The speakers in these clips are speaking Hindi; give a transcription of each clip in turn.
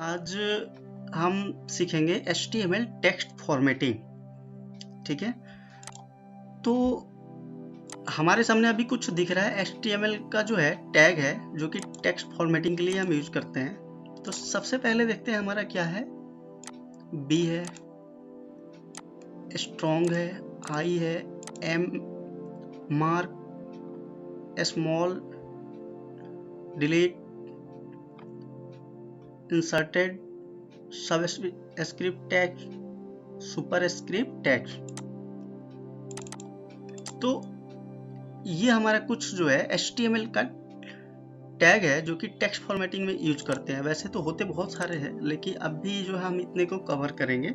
आज हम सीखेंगे HTML टेक्स्ट फॉर्मेटिंग। ठीक है, तो हमारे सामने अभी कुछ दिख रहा है। HTML का जो है टैग है जो कि टेक्स्ट फॉर्मेटिंग के लिए हम यूज करते हैं। तो सबसे पहले देखते हैं हमारा क्या है। B है, स्ट्रॉन्ग है, I है, M, mark, small, delete, inserted, subscript tag, superscript tag. तो ये हमारा कुछ जो है HTML का टैग है जो कि टेक्स्ट फॉर्मेटिंग में यूज करते हैं। वैसे तो होते बहुत सारे हैं, लेकिन अभी जो है हम इतने को कवर करेंगे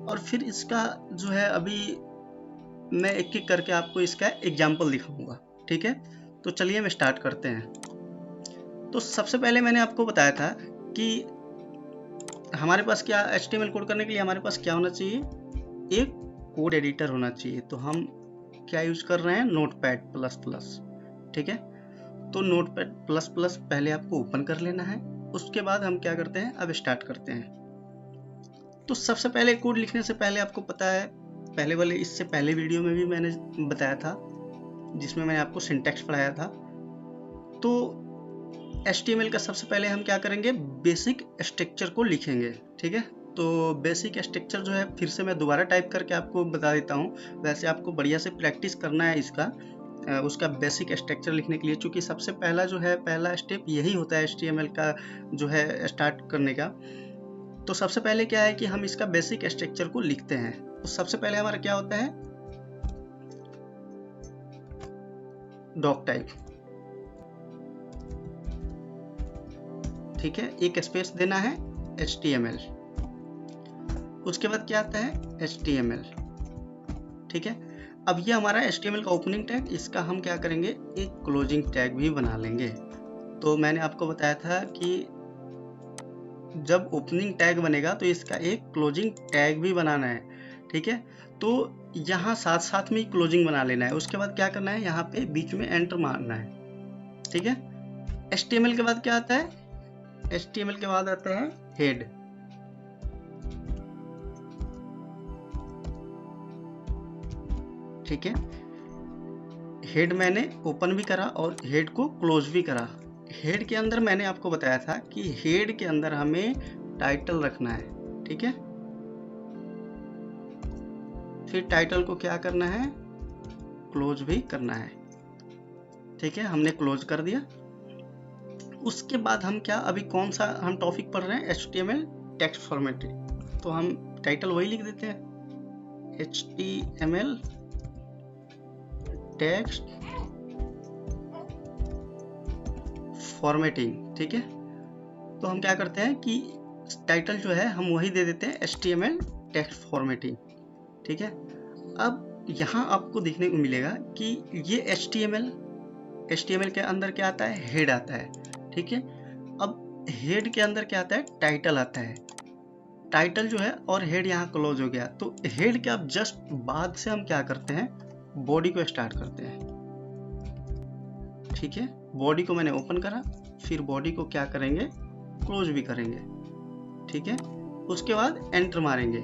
और फिर इसका जो है अभी मैं एक एक करके आपको इसका एग्जाम्पल दिखाऊंगा। ठीक है, तो चलिए हम स्टार्ट करते हैं। तो सबसे पहले मैंने आपको बताया था कि हमारे पास क्या HTML कोड करने के लिए हमारे पास क्या होना चाहिए, एक कोड एडिटर होना चाहिए। तो हम क्या यूज कर रहे हैं, नोटपैड प्लस प्लस। ठीक है, तो नोटपैड प्लस प्लस पहले आपको ओपन कर लेना है। उसके बाद हम क्या करते हैं, अब स्टार्ट करते हैं। तो सबसे पहले कोड लिखने से पहले आपको पता है, पहले वाले इससे पहले वीडियो में भी मैंने बताया था जिसमें मैंने आपको सिंटैक्स पढ़ाया था। तो HTML का सबसे पहले हम क्या करेंगे, बेसिक स्ट्रक्चर को लिखेंगे। ठीक है, तो बेसिक स्ट्रक्चर जो है फिर से मैं दोबारा टाइप करके आपको बता देता हूँ। वैसे आपको बढ़िया से प्रैक्टिस करना है इसका, उसका बेसिक स्ट्रक्चर लिखने के लिए, क्योंकि सबसे पहला जो है पहला स्टेप यही होता है HTML का जो है स्टार्ट करने का। तो सबसे पहले क्या है कि हम इसका बेसिक स्ट्रक्चर को लिखते हैं। तो सबसे पहले हमारा क्या होता है, डॉक टाइप। ठीक है, एक स्पेस देना है HTML। उसके बाद क्या आता है HTML। ठीक है, अब ये हमारा HTML का ओपनिंग टैग, इसका हम क्या करेंगे, एक क्लोजिंग टैग भी बना लेंगे। तो मैंने आपको बताया था कि जब ओपनिंग टैग बनेगा तो इसका एक क्लोजिंग टैग भी बनाना है। ठीक है, तो यहाँ साथ साथ में क्लोजिंग बना लेना है। उसके बाद क्या करना है, यहाँ पे बीच में एंटर मारना है। ठीक है, HTML के बाद क्या आता है, HTML के बाद आता है हेड। ठीक है, हेड मैंने ओपन भी करा और हेड को क्लोज भी करा। हेड के अंदर मैंने आपको बताया था कि हेड के अंदर हमें टाइटल रखना है। ठीक है, फिर टाइटल को क्या करना है, क्लोज भी करना है। ठीक है, हमने क्लोज कर दिया। उसके बाद हम क्या, अभी कौन सा हम टॉपिक पढ़ रहे हैं, HTML टेक्स्ट फॉर्मेटिंग। तो हम टाइटल वही लिख देते हैं, HTML टेक्स्ट फॉर्मेटिंग। ठीक है, तो हम क्या करते हैं कि टाइटल जो है हम वही दे देते हैं, HTML टेक्स्ट फॉर्मेटिंग। ठीक है, अब यहाँ आपको देखने को मिलेगा कि ये HTML के अंदर क्या आता है, हेड आता है। ठीक है, अब हेड के अंदर क्या आता है, टाइटल आता है। टाइटल जो है और हेड यहाँ क्लोज हो गया। तो हेड के अब जस्ट बाद से हम क्या करते हैं, बॉडी को स्टार्ट करते हैं। ठीक है, बॉडी को मैंने ओपन करा, फिर बॉडी को क्या करेंगे, क्लोज भी करेंगे। ठीक है, उसके बाद एंटर मारेंगे।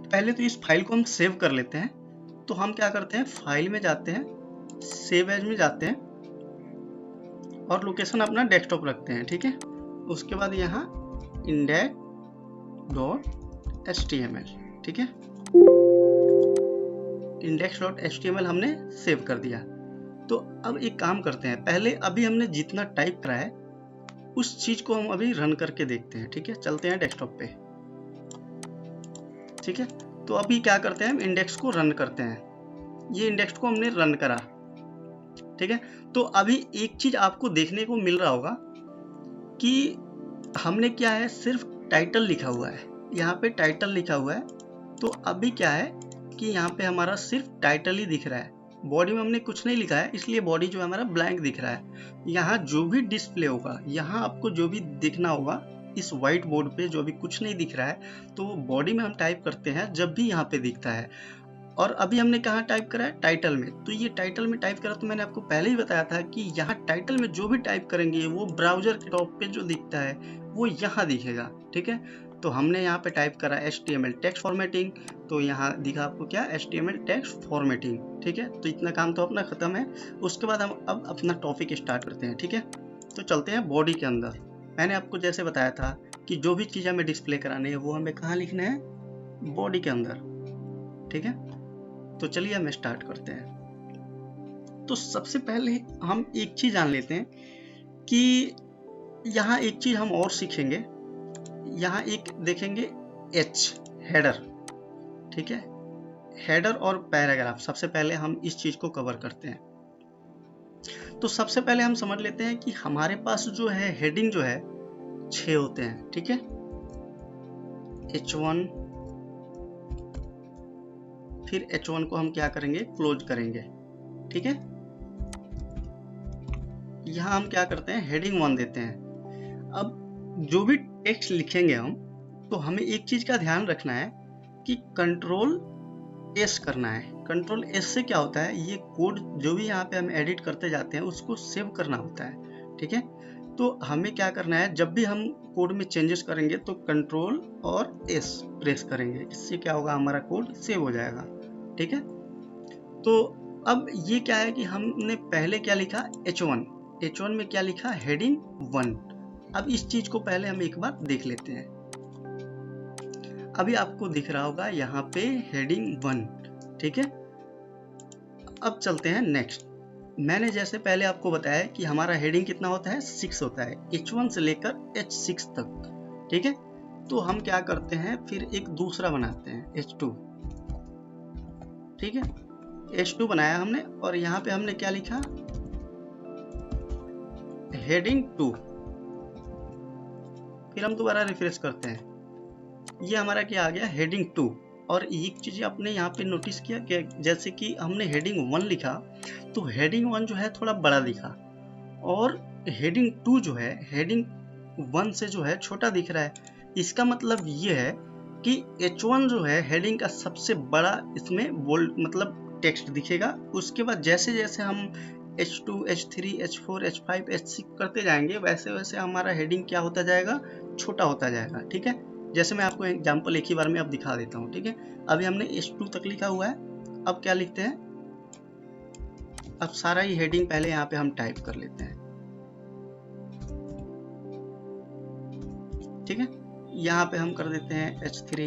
पहले तो इस फाइल को हम सेव कर लेते हैं। तो हम क्या करते हैं, फाइल में जाते हैं, सेव एज में जाते हैं और लोकेशन अपना डेस्कटॉप रखते हैं। ठीक है, उसके बाद यहाँ index.html। ठीक है, index.html हमने सेव कर दिया। तो अब एक काम करते हैं, पहले अभी हमने जितना टाइप करा है उस चीज को हम अभी रन करके देखते हैं। ठीक है, चलते हैं डेस्कटॉप पे। ठीक है, तो अभी क्या करते हैं, हम इंडेक्स को रन करते हैं। ये इंडेक्स को हमने रन करा। ठीक है, तो अभी एक चीज आपको देखने को मिल रहा होगा कि हमने क्या है, सिर्फ टाइटल लिखा हुआ है, यहाँ पे टाइटल लिखा हुआ है। तो अभी क्या है कि यहाँ पे हमारा सिर्फ टाइटल ही दिख रहा है, बॉडी में हमने कुछ नहीं लिखा है, इसलिए बॉडी जो है हमारा ब्लैंक दिख रहा है। यहाँ जो भी डिस्प्ले होगा, यहाँ आपको जो भी दिखना होगा इस व्हाइट बोर्ड पे, जो भी कुछ नहीं दिख रहा है, तो बॉडी में हम टाइप करते हैं जब भी यहाँ पे दिखता है। और अभी हमने कहाँ टाइप करा है, टाइटल में। तो ये टाइटल में टाइप करा तो मैंने आपको पहले ही बताया था कि यहाँ टाइटल में जो भी टाइप करेंगे वो ब्राउजर के टॉप पे जो दिखता है वो यहाँ दिखेगा, ठीक है। तो हमने यहाँ पे टाइप करा HTML टेक्स्ट फॉर्मेटिंग, तो यहाँ दिखा आपको क्या, HTML टेक्स्ट फॉर्मेटिंग, ठीक है। तो इतना काम तो अपना खत्म है। उसके बाद हम अब अपना टॉपिक स्टार्ट करते हैं, ठीक है। तो चलते हैं बॉडी के अंदर। मैंने आपको जैसे बताया था कि जो भी चीज़ हमें डिस्प्ले करानी है वो हमें कहाँ लिखना है, बॉडी के अंदर, ठीक है। तो चलिए हम स्टार्ट करते हैं। तो सबसे पहले हम एक चीज जान लेते हैं कि यहाँ एक चीज हम और सीखेंगे। यहाँ एक देखेंगे H, हेडर, ठीक है। हेडर और पैराग्राफ, सबसे पहले हम इस चीज को कवर करते हैं। तो सबसे पहले हम समझ लेते हैं कि हमारे पास जो है हेडिंग जो है 6 होते हैं, ठीक है। H1, फिर H1 को हम क्या करेंगे, क्लोज करेंगे, ठीक है। यहाँ हम क्या करते हैं, हेडिंग 1 देते हैं। अब जो भी टेक्स्ट लिखेंगे हम, तो हमें एक चीज का ध्यान रखना है कि कंट्रोल S करना है। कंट्रोल S से क्या होता है, ये कोड जो भी यहाँ पे हम एडिट करते जाते हैं उसको सेव करना होता है, ठीक है। तो हमें क्या करना है, जब भी हम कोड में चेंजेस करेंगे तो कंट्रोल और S प्रेस करेंगे, इससे क्या होगा, हमारा कोड सेव हो जाएगा, ठीक है। तो अब ये क्या है कि हमने पहले क्या लिखा, H1 में क्या लिखा, हेडिंग 1। अब इस चीज को पहले हम एक बार देख लेते हैं। अभी आपको दिख रहा होगा यहाँ पे हेडिंग 1, ठीक है। अब चलते हैं नेक्स्ट। मैंने जैसे पहले आपको बताया कि हमारा हेडिंग कितना होता है, 6 होता है, H1 से लेकर H6 तक, ठीक है। तो हम क्या करते हैं, फिर एक दूसरा बनाते हैं, H2, ठीक है। H2 बनाया हमने और यहाँ पे हमने क्या लिखा, हेडिंग 2। फिर हम दोबारा रिफ्रेश करते हैं, ये हमारा क्या आ गया, हेडिंग 2। और एक चीज आपने यहाँ पे नोटिस किया कि जैसे कि हमने हेडिंग 1 लिखा तो हेडिंग 1 जो है थोड़ा बड़ा दिखा, और हेडिंग 2 जो है हेडिंग 1 से जो है छोटा दिख रहा है। इसका मतलब ये है कि H1 जो है हेडिंग का सबसे बड़ा इसमें बोल्ड मतलब टेक्स्ट दिखेगा। उसके बाद जैसे जैसे हम H2, H3, H4, H5, H6 करते जाएंगे वैसे वैसे हमारा हेडिंग क्या होता जाएगा, छोटा होता जाएगा, ठीक है। जैसे मैं आपको एग्जांपल एक ही बार में अब दिखा देता हूँ, ठीक है। अभी हमने H2 तक लिखा हुआ है, अब क्या लिखते हैं, अब सारा ही हेडिंग पहले यहाँ पे हम टाइप कर लेते हैं, ठीक है। यहाँ पे हम कर देते हैं H3,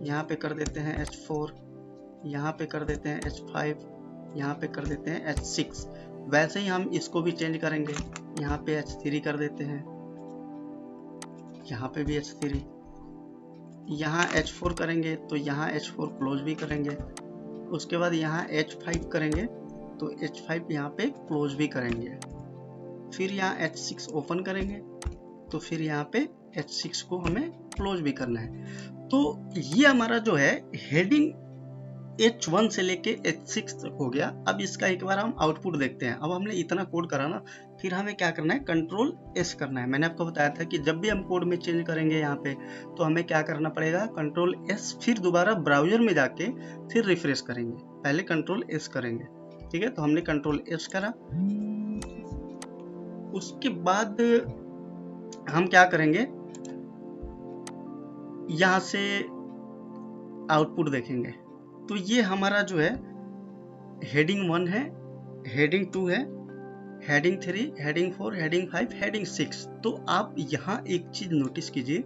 यहाँ पे कर देते हैं H4, यहाँ पे कर देते हैं H5, यहाँ पे कर देते हैं H6। वैसे ही हम इसको भी चेंज करेंगे, यहाँ पे H3 कर देते हैं, यहाँ पे भी H3, यहाँ H4 करेंगे तो यहाँ H4 क्लोज भी करेंगे। उसके बाद यहाँ H5 करेंगे तो H5 यहाँ पे क्लोज भी करेंगे। फिर यहाँ H6 ओपन करेंगे तो फिर यहाँ पे H6 को हमें क्लोज भी करना है। तो ये हमारा जो है हेडिंग H1 से लेके H6 तक हो गया। अब इसका एक बार हम आउटपुट देखते हैं। अब हमने इतना कोड करा ना, फिर हमें क्या करना है, कंट्रोल S करना है। मैंने आपको बताया था कि जब भी हम कोड में चेंज करेंगे यहाँ पे तो हमें क्या करना पड़ेगा, कंट्रोल S, फिर दोबारा ब्राउजर में जाके फिर रिफ्रेश करेंगे, पहले कंट्रोल S करेंगे, ठीक है। तो हमने कंट्रोल S करा, उसके बाद हम क्या करेंगे, यहाँ से आउटपुट देखेंगे। तो ये हमारा जो है हेडिंग 1 है, हेडिंग 2 है, हेडिंग 3, हेडिंग 4, हेडिंग 5, हेडिंग 6। तो आप यहाँ एक चीज नोटिस कीजिए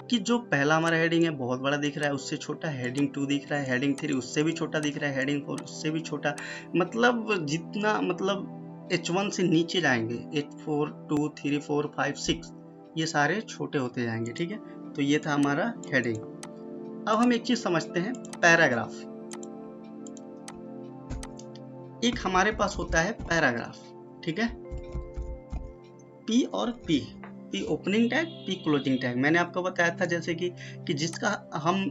कि जो पहला हमारा हेडिंग है बहुत बड़ा दिख रहा है, उससे छोटा हेडिंग 2 दिख रहा है, हेडिंग 3 उससे भी छोटा दिख रहा है, हेडिंग 4 उससे भी छोटा। मतलब जितना मतलब H1 से नीचे जाएंगे, H4, 2, 3, 4, 5, 6 ये सारे छोटे होते जाएंगे, ठीक है। तो ये था हमारा हेडिंग। अब हम एक चीज समझते हैं, पैराग्राफ। एक हमारे पास होता है पैराग्राफ, ठीक है। P और P opening tag, P closing tag. मैंने आपको बताया था जैसे कि जिसका हम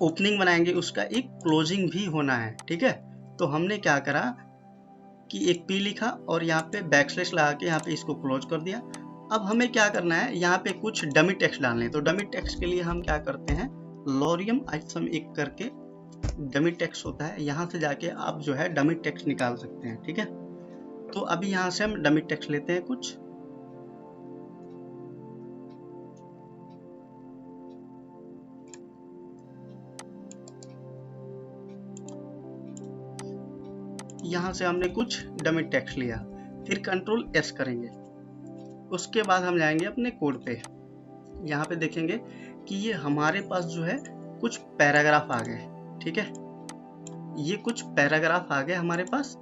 ओपनिंग बनाएंगे उसका एक क्लोजिंग भी होना है, ठीक है। तो हमने क्या करा कि एक P लिखा और यहाँ पे बैकस्लैश लगा के यहाँ पे इसको क्लोज कर दिया। अब हमें क्या करना है, यहाँ पे कुछ डमी टेक्स्ट डालने हैं। तो डमी टेक्स्ट के लिए हम क्या करते हैं, लोरियम आइसम एक करके डमी टेक्स्ट होता है, यहाँ से जाके आप जो है डमी टेक्स्ट निकाल सकते हैं। ठीक है, तो अभी यहाँ से हम डमी टेक्स्ट लेते हैं कुछ। यहाँ से हमने कुछ डमी टेक्स्ट लिया, फिर कंट्रोल एस करेंगे। उसके बाद हम जाएंगे अपने कोड पे। यहाँ पे देखेंगे कि ये हमारे पास जो है कुछ पैराग्राफ आ गए। ठीक है, ये कुछ पैराग्राफ आ गए हमारे पास।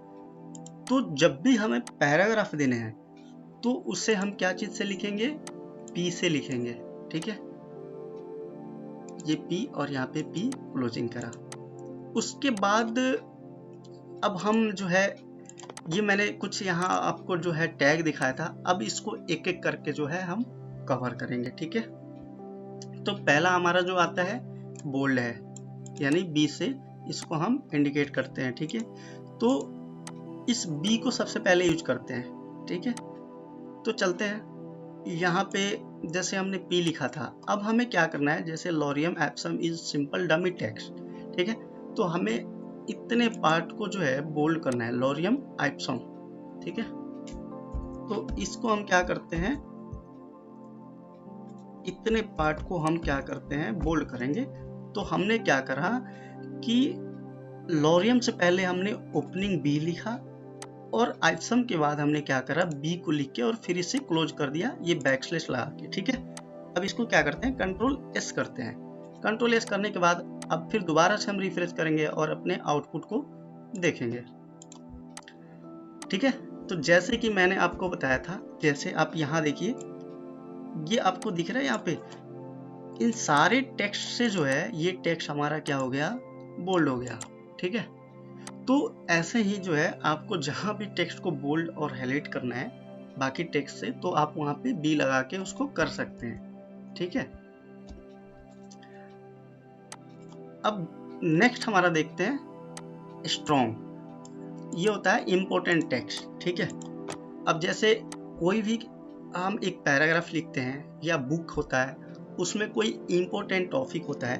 तो जब भी हमें पैराग्राफ देने हैं तो उसे हम क्या चीज से लिखेंगे, पी से लिखेंगे। ठीक है, ये पी और यहाँ पे पी क्लोजिंग करा। उसके बाद अब हम जो है, ये मैंने कुछ यहाँ आपको जो है टैग दिखाया था, अब इसको एक एक करके जो है हम कवर करेंगे। ठीक है, तो पहला हमारा जो आता है बोल्ड है, यानी बी से इसको हम इंडिकेट करते हैं। ठीक है, तो इस बी को सबसे पहले यूज करते हैं। ठीक है, तो चलते हैं यहाँ पे। जैसे हमने पी लिखा था, अब हमें क्या करना है, जैसे lorem ipsum is simple dummy text. ठीक है, तो हमें इतने पार्ट को जो है बोल्ड करना है, लॉरियम एप्सम। ठीक है, तो इसको हम क्या करते हैं, इतने पार्ट को हम क्या करते हैं बोल्ड करेंगे। तो हमने क्या करा कि लॉरियम से पहले हमने ओपनिंग बी लिखा और एप्सम के बाद हमने क्या करा, बी को लिख के और फिर इसे क्लोज कर दिया ये बैकस्लैश लगा के। ठीक है, अब इसको क्या करते हैं, कंट्रोल एस करते हैं। कंट्रोल एस करने के बाद अब फिर दोबारा से हम रिफ्रेश करेंगे और अपने आउटपुट को देखेंगे। ठीक है, तो जैसे कि मैंने आपको बताया था, जैसे आप यहाँ देखिए, ये आपको दिख रहा है यहाँ पे इन सारे टेक्स्ट से जो है ये टेक्स्ट हमारा क्या हो गया, बोल्ड हो गया। ठीक है, तो ऐसे ही जो है आपको जहां भी टेक्स्ट को बोल्ड और हाईलाइट करना है बाकी टेक्स्ट से, तो आप वहां पे बी लगा के उसको कर सकते हैं। ठीक है, अब नेक्स्ट हमारा देखते हैं स्ट्रॉन्ग। ये होता है इंपॉर्टेंट टेक्स्ट। ठीक है, अब जैसे कोई भी हम एक पैराग्राफ लिखते हैं या बुक होता है, उसमें कोई इंपॉर्टेंट टॉपिक होता है,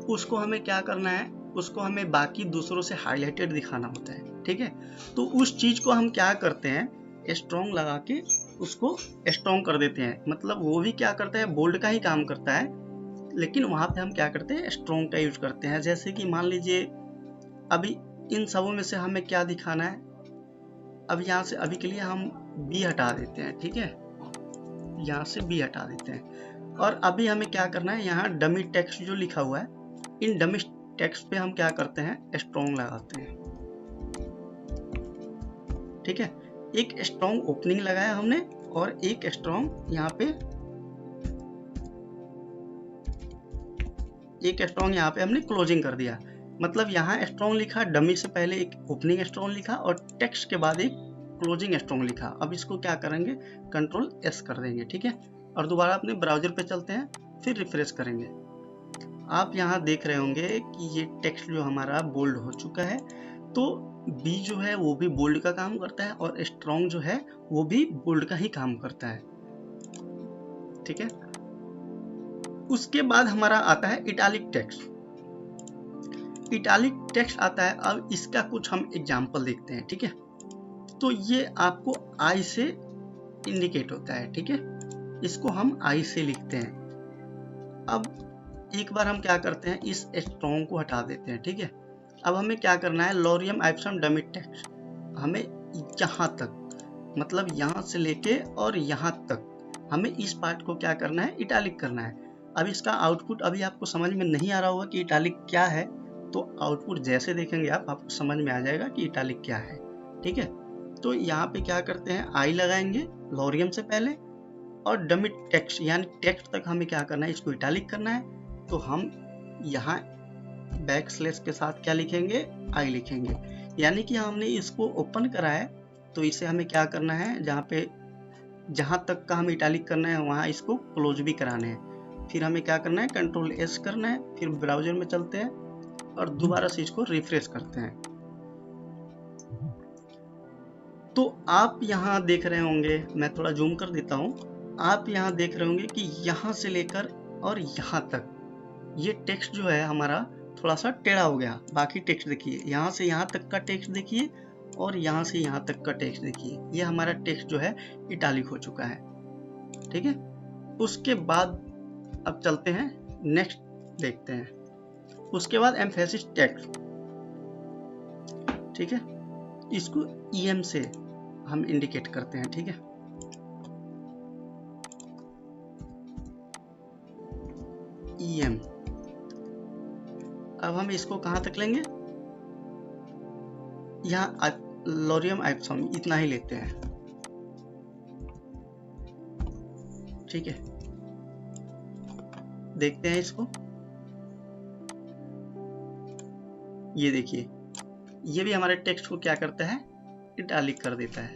उसको हमें क्या करना है, उसको हमें बाकी दूसरों से हाईलाइटेड दिखाना होता है। ठीक है, तो उस चीज को हम क्या करते हैं, स्ट्रॉन्ग लगा के उसको स्ट्रॉन्ग कर देते हैं। मतलब वो भी क्या करता है, बोल्ड का ही काम करता है, लेकिन वहां पे हम क्या करते हैं, स्ट्रॉन्ग का यूज करते हैं। जैसे कि मान लीजिए अभी इन सबों में से हमें क्या दिखाना है, अब यहाँ से अभी के लिए हम बी हटा देते हैं। ठीक है, यहाँ से बी हटा देते हैं और अभी हमें क्या करना है, यहाँ डमी टेक्स्ट जो लिखा हुआ है, इन डमी टेक्स्ट पे हम क्या करते हैं, स्ट्रॉन्ग लगाते हैं। ठीक है, एक स्ट्रॉन्ग ओपनिंग लगाया हमने और एक स्ट्रॉन्ग यहाँ पे, एक स्ट्रॉन्ग यहाँ पे हमने क्लोजिंग कर दिया। मतलब यहाँ स्ट्रॉन्ग लिखा, डमी से पहले एक ओपनिंग स्ट्रॉन्ग लिखा और टेक्स्ट के बाद एक क्लोजिंग स्ट्रॉन्ग लिखा। अब इसको क्या करेंगे, कंट्रोल एस कर देंगे। ठीक है, और दोबारा अपने ब्राउजर पे चलते हैं, फिर रिफ्रेश करेंगे। आप यहाँ देख रहे होंगे कि ये टेक्स्ट जो हमारा बोल्ड हो चुका है। तो बी जो है वो भी बोल्ड का काम करता है और स्ट्रॉन्ग जो है वो भी बोल्ड का ही काम करता है। ठीक है, उसके बाद हमारा आता है इटालिक टेक्स्ट। इटालिक टेक्स्ट आता है, अब इसका कुछ हम एग्जांपल देखते हैं। ठीक है, तो ये आपको आई से इंडिकेट होता है। ठीक है, इसको हम आई से लिखते हैं। अब एक बार हम क्या करते हैं, इस स्ट्रॉन्ग को हटा देते हैं। ठीक है, अब हमें क्या करना है, लॉरियम एप्सम डमी टेक्स्ट, हमें यहाँ तक, मतलब यहाँ से लेके और यहाँ तक हमें इस पार्ट को क्या करना है, इटालिक करना है। अब इसका आउटपुट अभी आपको समझ में नहीं आ रहा होगा कि इटालिक क्या है, तो आउटपुट जैसे देखेंगे आपको समझ में आ जाएगा कि इटालिक क्या है। ठीक है, तो यहाँ पे क्या करते हैं, आई लगाएंगे लॉरियम से पहले और डमी टेक्स्ट यानी टेक्स्ट तक हमें क्या करना है, इसको इटालिक करना है। तो हम यहाँ बैक स्लैश के साथ क्या लिखेंगे, आई लिखेंगे। यानी कि हमने इसको ओपन करा है, तो इसे हमें क्या करना है, जहाँ तक का हम इटालिक करना है वहाँ इसको क्लोज भी कराना है। फिर हमें क्या करना है, कंट्रोल एस करना है, फिर ब्राउजर में चलते हैं और दोबारा से इसको रिफ्रेश करते हैं। तो आप यहाँ देख रहे होंगे, मैं थोड़ा जूम कर देता हूँ, आप यहाँ देख रहे होंगे कि यहाँ से लेकर और यहाँ तक ये टेक्स्ट जो है हमारा थोड़ा सा टेढ़ा हो गया। बाकी टेक्स्ट देखिए, यहाँ से यहाँ तक का टेक्स्ट देखिए और यहाँ से यहाँ तक का टेक्स्ट देखिए, ये हमारा टेक्स्ट जो है इटालिक हो चुका है। ठीक है, उसके बाद अब चलते हैं नेक्स्ट देखते हैं। उसके बाद एम्फेसिस टेक्स्ट, ठीक है, इसको EM से हम इंडिकेट करते हैं। ठीक है, EM। अब हम इसको कहाँ तक लेंगे, यहाँ लोरियम आइप्सम इतना ही लेते हैं। ठीक है, देखते हैं इसको। ये देखिए, ये भी हमारे टेक्स्ट को क्या करता है, इटालिक कर देता है।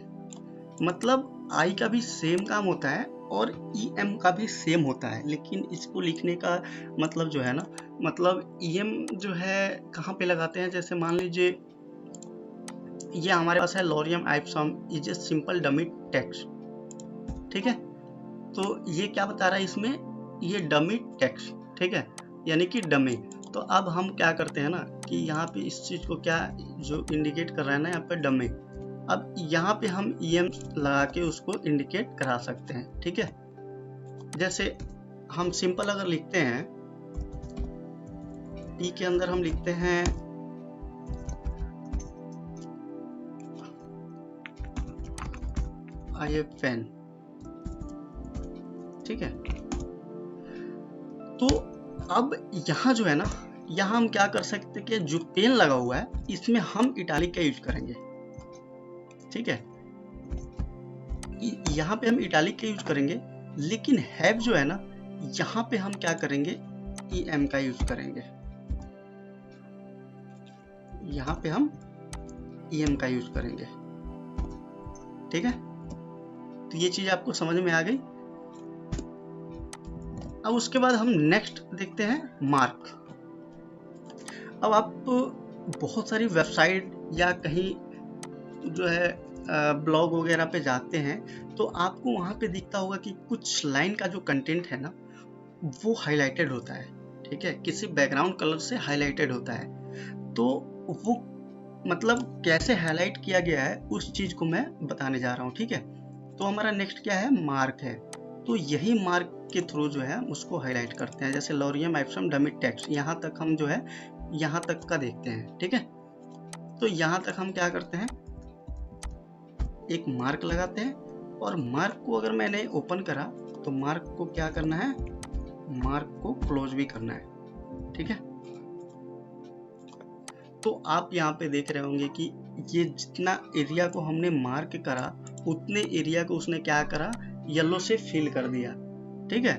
मतलब आई का भी सेम काम होता है और EM का भी सेम होता है, लेकिन इसको लिखने का मतलब जो है ना, मतलब EM जो है कहाँ पे लगाते हैं। जैसे मान लीजिए ये हमारे पास है lorem ipsum is a simple dummy text. ठीक है, तो ये क्या बता रहा है इसमें, ये डमी टेक्स्ट। ठीक है, यानी कि डमी। तो अब हम क्या करते हैं ना कि यहाँ पे इस चीज को क्या जो इंडिकेट कर रहा है ना, यहाँ पे डमी। अब यहाँ पे हम EM लगा के उसको इंडिकेट करा सकते हैं। ठीक है, जैसे हम सिंपल अगर लिखते हैं, P के अंदर हम लिखते हैं IFN। ठीक है, तो अब यहाँ जो है ना, यहाँ हम क्या कर सकते हैं कि जो पेन लगा हुआ है इसमें हम इटालिक का यूज करेंगे। ठीक है, यहाँ पे हम इटालिक का यूज करेंगे, लेकिन हैव जो है ना, यहाँ पे हम क्या करेंगे, EM का यूज करेंगे। यहाँ पे हम EM का यूज करेंगे। ठीक है, तो ये चीज आपको समझ में आ गई। अब उसके बाद हम नेक्स्ट देखते हैं मार्क। अब आप बहुत सारी वेबसाइट या कहीं जो है ब्लॉग वगैरह पे जाते हैं तो आपको वहाँ पे दिखता होगा कि कुछ लाइन का जो कंटेंट है ना वो हाईलाइटेड होता है। ठीक है, किसी बैकग्राउंड कलर से हाईलाइटेड होता है। तो वो मतलब कैसे हाईलाइट किया गया है उस चीज को मैं बताने जा रहा हूँ। ठीक है, तो हमारा नेक्स्ट क्या है, मार्क है। तो यही मार्क के थ्रू जो है उसको हाईलाइट करते हैं। जैसे लोरियम आइप्सम डमी टेक्स्ट, यहाँ तक हम जो है यहाँ तक का देखते हैं। ठीक है, तो यहाँ तक हम क्या करते हैं, एक मार्क लगाते हैं और मार्क को अगर मैंने ओपन करा तो मार्क को क्या करना है, मार्क को क्लोज भी करना है। ठीक है, तो आप यहाँ पे देख रहे होंगे कि ये जितना एरिया को हमने मार्क करा उतने एरिया को उसने क्या करा, येलो से फिल कर दिया। ठीक है,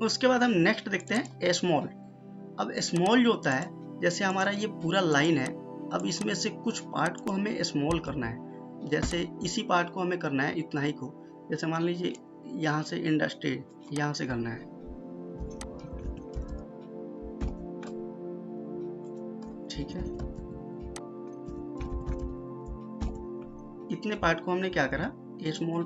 उसके बाद हम नेक्स्ट देखते हैं स्मॉल। अब स्मॉल जो होता है, जैसे हमारा ये पूरा लाइन है, अब इसमें से कुछ पार्ट को हमें स्मॉल करना है। जैसे इसी पार्ट को हमें करना है इतना ही को, जैसे मान लीजिए यहाँ से इंडस्ट्री यहाँ से करना है। ठीक है, इतने पार्ट को हमने क्या करा, स्मॉल।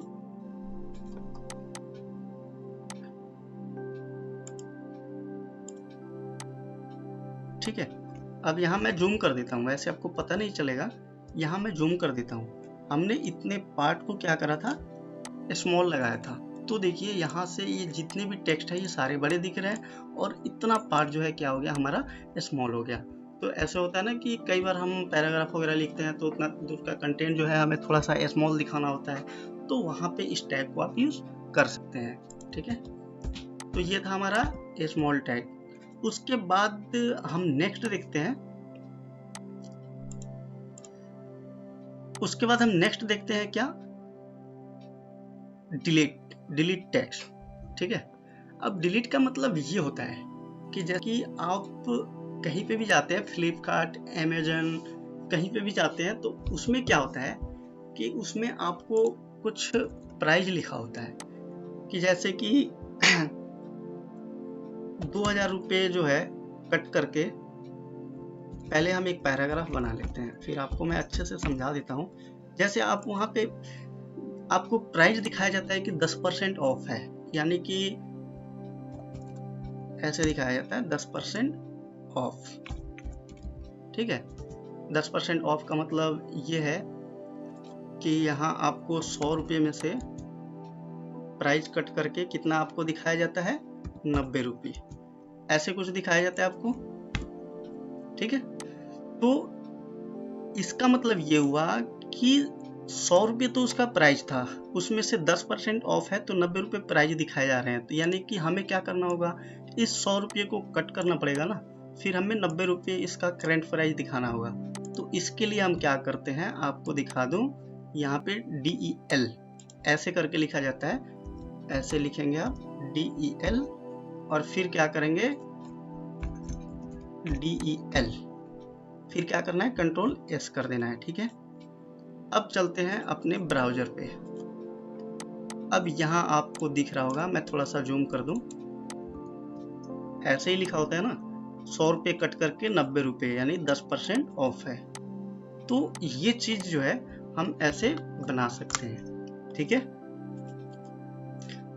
ठीक है, अब यहाँ मैं जूम कर देता हूँ, वैसे आपको पता नहीं चलेगा, यहाँ मैं जूम कर देता हूँ। हमने इतने पार्ट को क्या करा था, स्मॉल लगाया था। तो देखिए यहाँ से ये जितने भी टेक्स्ट है ये सारे बड़े दिख रहे हैं और इतना पार्ट जो है क्या हो गया, हमारा स्मॉल हो गया। तो ऐसे होता है ना कि कई बार हम पैराग्राफ वगैरह लिखते हैं तो उतना उसका कंटेंट जो है हमें थोड़ा सा स्मॉल दिखाना होता है, तो वहाँ पे इस टैग को आप यूज कर सकते हैं। ठीक है, तो ये था हमारा स्मॉल टैग। उसके बाद हम नेक्स्ट देखते हैं, उसके बाद हम नेक्स्ट देखते हैं क्या, डिलीट टेक्स्ट। ठीक है, अब डिलीट का मतलब ये होता है कि जैसे कि आप कहीं पे भी जाते हैं, फ्लिपकार्ट, अमेजन, कहीं पे भी जाते हैं, तो उसमें क्या होता है कि उसमें आपको कुछ प्राइस लिखा होता है कि जैसे कि 2000 रुपये जो है कट करके, पहले हम एक पैराग्राफ बना लेते हैं, फिर आपको मैं अच्छे से समझा देता हूँ। जैसे आप वहाँ पे आपको प्राइस दिखाया जाता है कि 10% ऑफ है, यानी कि ऐसे दिखाया जाता है 10% ऑफ। ठीक है, 10% ऑफ का मतलब ये है कि यहाँ आपको 100 रुपये में से प्राइस कट करके कितना आपको दिखाया जाता है, 90 रुपये, ऐसे कुछ दिखाया जाता है आपको। ठीक है, तो इसका मतलब ये हुआ कि 100 रुपये तो उसका प्राइस था, उसमें से 10% ऑफ है तो 90 रुपये प्राइस दिखाए जा रहे हैं। तो यानी कि हमें क्या करना होगा, इस 100 रुपये को कट करना पड़ेगा ना, फिर हमें 90 रुपये इसका करंट प्राइस दिखाना होगा। तो इसके लिए हम क्या करते हैं, आपको दिखा दूं, यहाँ पे DEL ऐसे करके लिखा जाता है, ऐसे लिखेंगे आप DEL और फिर क्या करेंगे DEL, फिर क्या करना है, कंट्रोल S कर देना है। ठीक है, अब चलते हैं अपने ब्राउजर पे। अब यहाँ आपको दिख रहा होगा, मैं थोड़ा सा जूम कर दूं, ऐसे ही लिखा होता है ना, 100 रुपये कट करके 90 रुपये यानी 10% ऑफ है। तो ये चीज जो है हम ऐसे बना सकते हैं। ठीक है,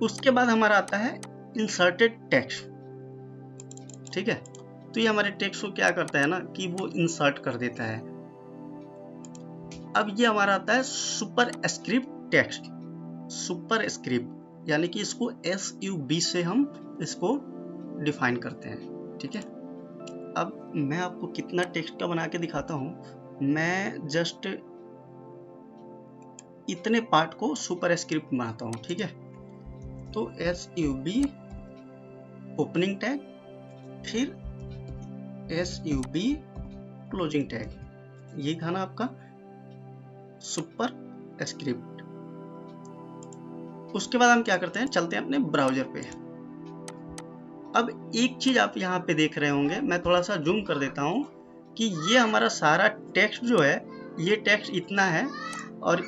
उसके बाद हमारा आता है इंसर्टेड टेक्स्ट। ठीक है, तो ये हमारे टेक्स्ट को क्या करता है ना कि वो इंसर्ट कर देता है। अब ये हमारा आता है super script text. Super script यानी कि इसको SUB से हम इसको डिफाइन करते हैं। ठीक है, अब मैं आपको कितना टेक्स्ट का बना के दिखाता हूं। मैं जस्ट इतने पार्ट को सुपर स्क्रिप्ट बनाता हूं। ठीक है, तो SUB ओपनिंग टैग, फिर SUB क्लोजिंग टैग, ये था ना आपका सुपर स्क्रिप्ट। उसके बाद हम क्या करते हैं, चलते हैं अपने ब्राउजर पे। अब एक चीज आप यहाँ पे देख रहे होंगे, मैं थोड़ा सा जूम कर देता हूँ कि ये हमारा सारा टेक्स्ट जो है, ये टेक्स्ट इतना है और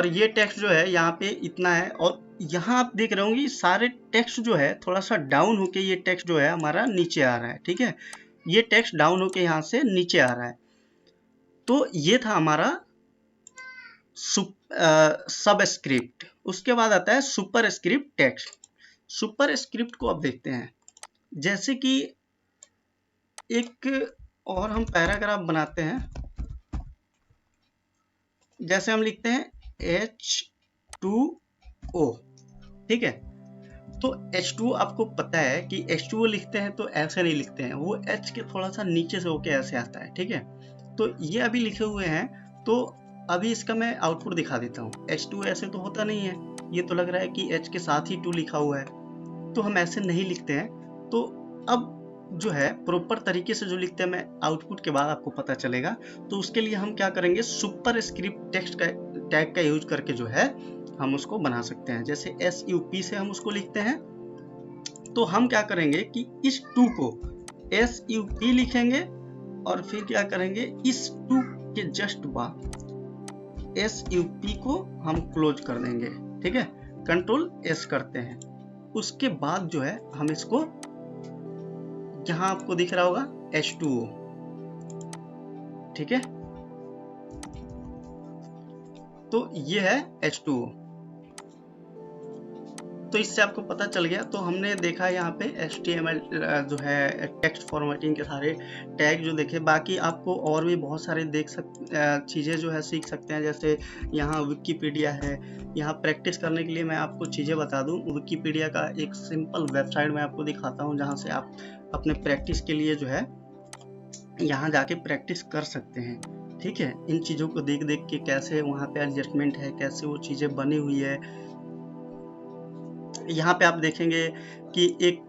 ये टेक्स्ट जो है यहाँ पे इतना है, और यहाँ आप देख रहे होंगे सारे टेक्स्ट जो है थोड़ा सा डाउन होके ये टेक्स्ट जो है हमारा नीचे आ रहा है। ठीक है, ये टेक्स्ट डाउन होके यहाँ से नीचे आ रहा है। तो ये था हमारा सबस्क्रिप्ट। उसके बाद आता है super script text. Super script को अब देखते हैं, जैसे कि एक और हम पैराग्राफ बनाते हैं, जैसे हम लिखते हैं H2O। ठीक है, तो H2O आपको पता है कि H2O लिखते हैं तो ऐसे नहीं लिखते हैं, वो H के थोड़ा सा नीचे से होके ऐसे आता है। ठीक है, तो ये अभी लिखे हुए हैं, तो अभी इसका मैं आउटपुट दिखा देता हूँ। H2O ऐसे तो होता नहीं है, ये तो लग रहा है कि H के साथ ही 2 लिखा हुआ है, तो हम ऐसे नहीं लिखते हैं। तो अब जो है प्रॉपर तरीके से जो लिखते हैं, मैं आउटपुट के बाद आपको पता चलेगा। तो उसके लिए हम क्या करेंगे, सुपर स्क्रिप्ट टेक्स्ट का टैग का यूज करके जो है हम उसको बना सकते हैं। जैसे SUP से हम उसको लिखते हैं, तो हम क्या करेंगे कि इस 2 को SUP लिखेंगे और फिर क्या करेंगे, इस 2 के जस्ट बाद SUP को हम क्लोज कर देंगे। ठीक है, कंट्रोल S करते हैं। उसके बाद जो है हम इसको, यहाँ आपको दिख रहा होगा H2O। ठीक है, तो ये है H2O। तो इससे आपको पता चल गया। तो हमने देखा यहाँ पे HTML जो है टेक्स्ट फॉर्मेटिंग के सारे टैग जो देखे, बाकी आपको और भी बहुत सारे चीज़ें जो है सीख सकते हैं। जैसे यहाँ विकिपीडिया है, यहाँ प्रैक्टिस करने के लिए मैं आपको चीज़ें बता दूँ। विकिपीडिया का एक सिंपल वेबसाइट मैं आपको दिखाता हूँ, जहाँ से आप अपने प्रैक्टिस के लिए जो है यहाँ जाके प्रैक्टिस कर सकते हैं। ठीक है, इन चीज़ों को देख देख के कैसे वहाँ पे एडजस्टमेंट है, कैसे वो चीज़ें बनी हुई है। यहाँ पे आप देखेंगे कि एक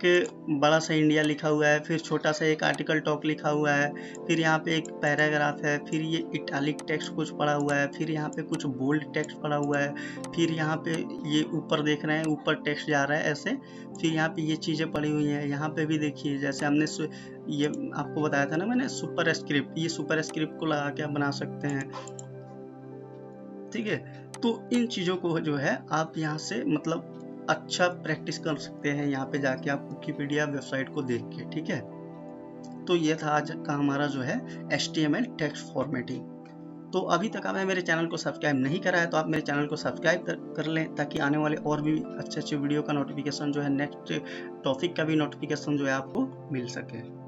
बड़ा सा इंडिया लिखा हुआ है, फिर छोटा सा एक आर्टिकल टॉक लिखा हुआ है, फिर यहाँ पे एक पैराग्राफ है, फिर ये इटैलिक टेक्स्ट कुछ पड़ा हुआ है, फिर यहाँ पे कुछ बोल्ड टेक्स्ट पड़ा हुआ है, फिर यहाँ पे ये ऊपर देख रहे हैं ऊपर टेक्स्ट जा रहा है ऐसे, फिर यहाँ पे ये चीज़ें पड़ी हुई हैं। यहाँ पे भी देखिए, जैसे हमने ये आपको बताया था ना मैंने सुपर स्क्रिप्ट, ये सुपर स्क्रिप्ट को लगा के आप बना सकते हैं। ठीक है, तो इन चीज़ों को जो है आप यहाँ से मतलब अच्छा प्रैक्टिस कर सकते हैं, यहाँ पे जाके आप विकिपीडिया वेबसाइट को देख के। ठीक है, तो ये था आज का हमारा जो है HTML टेक्स्ट फॉर्मेटिंग। तो अभी तक आपने मेरे चैनल को सब्सक्राइब नहीं करा है तो आप मेरे चैनल को सब्सक्राइब कर लें, ताकि आने वाले और भी अच्छे अच्छे वीडियो का नोटिफिकेशन जो है, नेक्स्ट टॉपिक का भी नोटिफिकेशन जो है आपको मिल सके।